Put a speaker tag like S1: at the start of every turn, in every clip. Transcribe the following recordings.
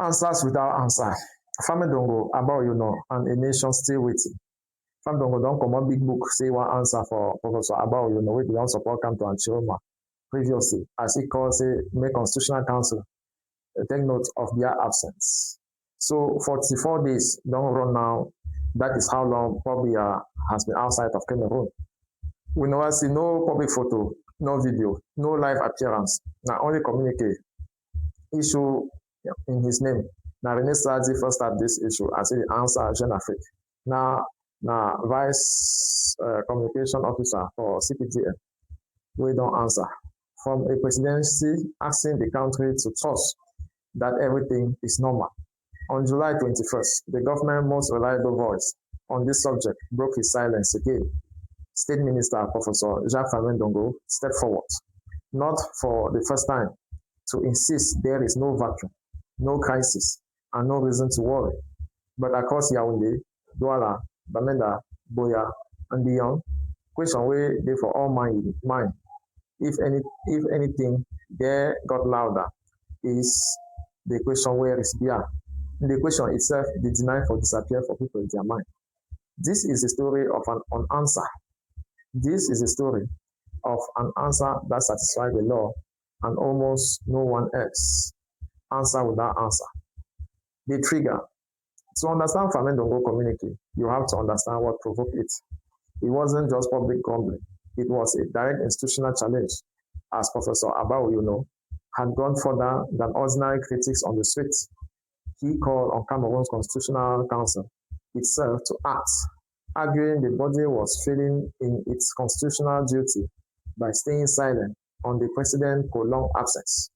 S1: Answers without answer. Fame Ndongo about and a nation still waiting. Fame Ndongo don't come on big book say one answer for Professor about wey be don support come to Anchiroma previously as he calls it make constitutional council take note of their absence. So 44 days don't run now. That is how long Paul Biya has been outside of Cameroon. We never see no public photo, no video, no live appearance. Now only communique issue in his name. Now René Sadi first start this issue as he answer Jeune Afrique. Now vice communication officer for CPTN, we don't answer. From a presidency asking the country to trust that everything is normal. On July 21st, the government's most reliable voice on this subject broke his silence again. State Minister Professor Jacques Fame Ndongo stepped forward, not for the first time, to insist there is no vacuum, no crisis, and no reason to worry. But across Yaoundé, Douala, Bamenda, Boya, and beyond, question wey dey for all mind. If anything, there got louder is the question where is Biya. The question itself, the deny for disappear for people in their mind. This is a story of an unanswer. This is a story of an answer that satisfies the law and almost no one else. Answer without answer. The trigger. To understand Fame Ndongo communiqué, you have to understand what provoked it. It wasn't just public grumbling. It was a direct institutional challenge, as Professor Oyono had gone further than ordinary critics on the streets. He called on Cameroon's Constitutional Council itself to act, arguing the body was failing in its constitutional duty by staying silent on the president's prolonged absence.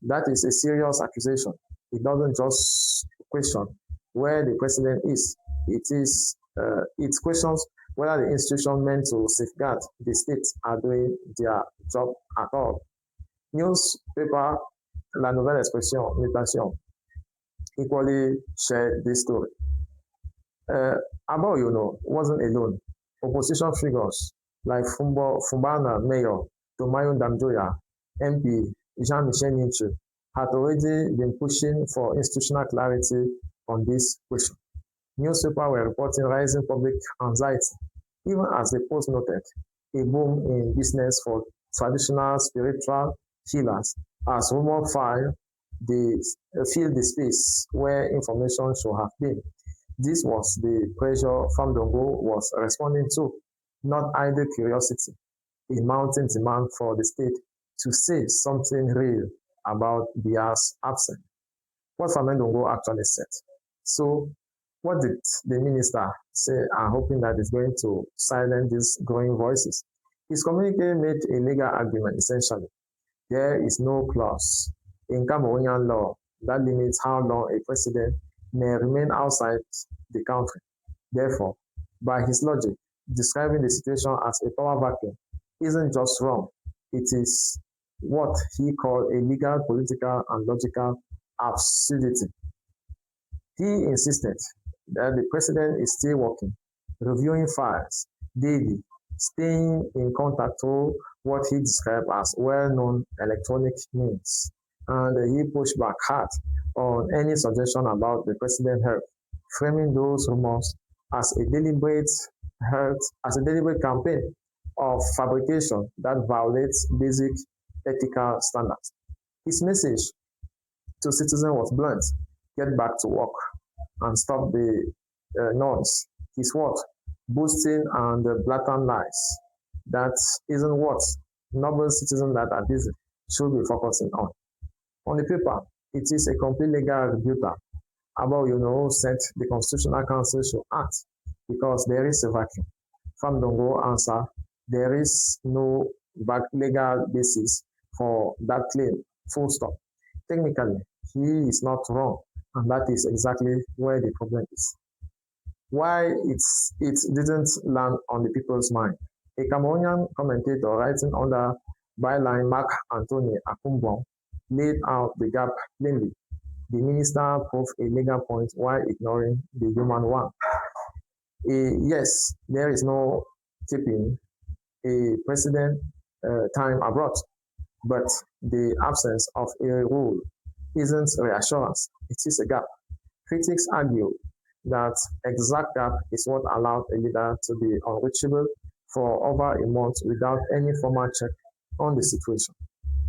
S1: That is a serious accusation. It doesn't just question where the president is. It questions whether the institution meant to safeguard the state are doing their job at all. Newspaper La Nouvelle Expression, Mutation, equally shared this story. Oyono wasn't alone. Opposition figures like Fumbana Mayor Tomayo Damjoya, MP Jean-Michel Nietzsche, had already been pushing for institutional clarity on this question. Newspapers were reporting rising public anxiety, even as the Post noted a boom in business for traditional spiritual healers as rumor fill the space where information should have been. This was the pressure Fame Ndongo was responding to, not idle curiosity, a mounting demand for the state to say something real about Biya's absence. What Fame Ndongo actually said. So, what did the minister say? I'm hoping that it's going to silence these growing voices. His communique made a legal argument essentially. There is no clause in Cameroonian law that limits how long a president may remain outside the country. Therefore, by his logic, describing the situation as a power vacuum isn't just wrong, it is what he called a legal, political, and logical absurdity. He insisted that the president is still working, reviewing files daily, staying in contact through what he described as well-known electronic means. And he pushed back hard on any suggestion about the president's health, framing those rumors as a deliberate campaign of fabrication that violates basic ethical standards. His message to citizens was blunt: get back to work and stop the noise. His what? Boosting and blatant lies. That isn't what normal citizens that are busy should be focusing on. On the paper, it is a complete legal rebuttal about sent the Constitutional Council to act because there is a vacuum. Fame Ndongo answer, there is no legal basis for that claim, full stop. Technically, he is not wrong, and that is exactly where the problem is. Why it didn't land on the people's mind. A Cameroonian commentator writing under byline Mark Anthony Akumbon laid out the gap plainly. The minister proved a legal point while ignoring the human one. Yes, there is no keeping a president time abroad, but the absence of a rule isn't reassurance, it is a gap. Critics argue that exact gap is what allowed a leader to be unreachable for over a month without any formal check on the situation.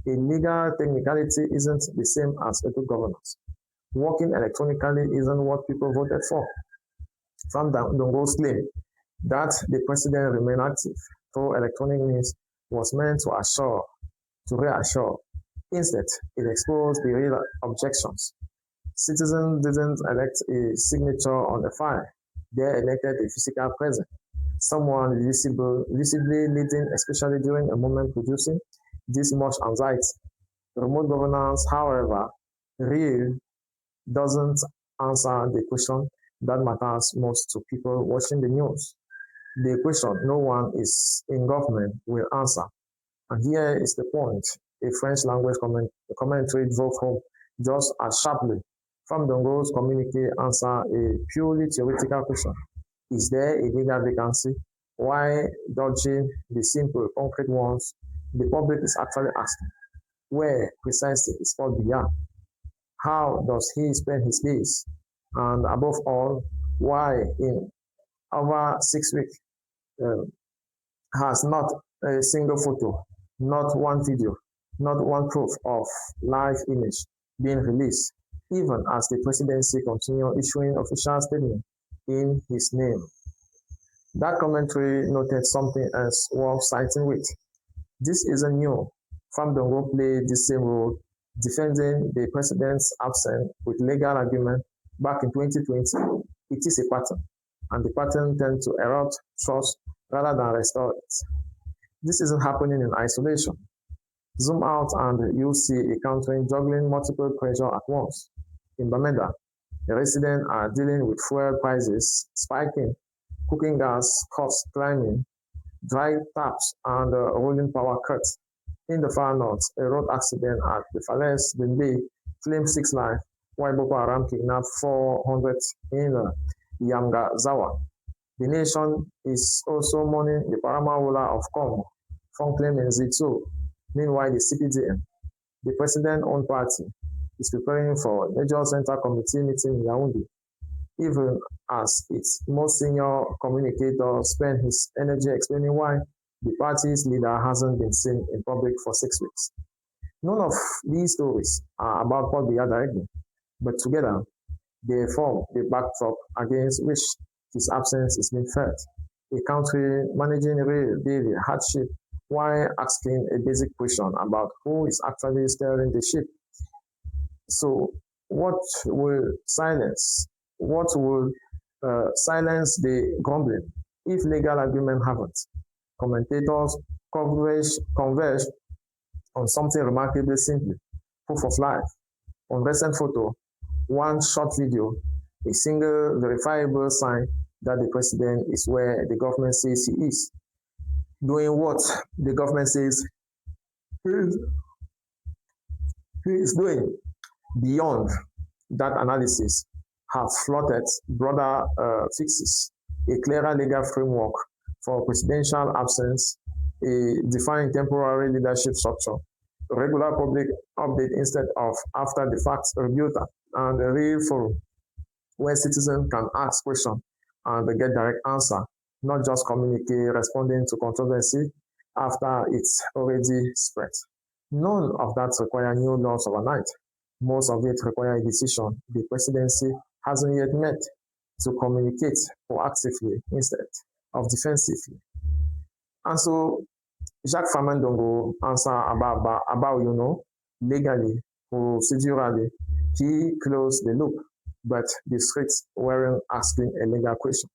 S1: A legal technicality isn't the same as a good governance. Working electronically isn't what people voted for. Fame Ndongo's claim that the president remained active through electronic means was meant to reassure. Instead, it exposed the real objections. Citizens didn't elect a signature on a file. They elected a physical presence, someone visibly leading, especially during a moment producing this much anxiety. Remote governance, however, real doesn't answer the question that matters most to people watching the news. The question no one is in government will answer. And here is the point. A French language commentary drove home just as sharply. Fame Ndongo's communiqué answer a purely theoretical question. Is there a legal vacancy? Why dodging the simple, concrete ones the public is actually asking? Where precisely is Paul Biya? How does he spend his days? And above all, why in over 6 weeks uh, has not a single photo, not one video, not one proof of live image being released, even as the presidency continues issuing official statements in his name. That commentary noted something else worth citing with. This isn't new. Fame Ndongo played the same role, defending the president's absence with legal argument back in 2020. It is a pattern, and the pattern tends to erode trust rather than restore it. This isn't happening in isolation. Zoom out and you'll see a country juggling multiple pressures at once. In Bamenda, the residents are dealing with fuel prices spiking, cooking gas costs climbing, dry taps, and rolling power cuts. In the far north, a road accident at the Falaise Bembe claimed 6 lives, while Boko Haram kidnapped 400 in Yamgazawa. The nation is also mourning the Wahala of Congo from claiming Zito. Meanwhile, the CPDM, the president-owned party, is preparing for a major central committee meeting in Yaoundé, even as its most senior communicator spent his energy explaining why the party's leader hasn't been seen in public for 6 weeks. None of these stories are about Paul Biya directly, but together they form the backdrop against which his absence is being felt. A country managing real daily hardship while asking a basic question about who is actually steering the ship. So, what will silence? What will silence the grumbling if legal agreement haven't? Commentators converge on something remarkably simple: proof of life. On recent photo, one short video, a single verifiable sign that the president is where the government says he is. Doing what the government says he is doing. Beyond that analysis, have floated broader fixes, a clearer legal framework for presidential absence, a defined temporary leadership structure, regular public update instead of after the fact rebuttal, and a real forum where citizens can ask questions and they get direct answer, not just communicate responding to controversy after it's already spread. None of that requires new laws overnight. Most of it requires a decision the presidency hasn't yet made to communicate proactively instead of defensively. And so Jacques Fame Ndongo answer about legally, procedurally, he closed the loop, but the streets weren't asking a legal question.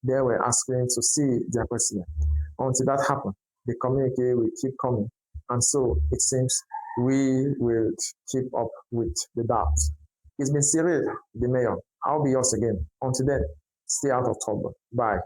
S1: They were asking to see their president. Until that happened, the communique will keep coming. And so it seems we will keep up with the doubts. It's been Cyril, the mayor. I'll be yours again. Until then, stay out of trouble. Bye.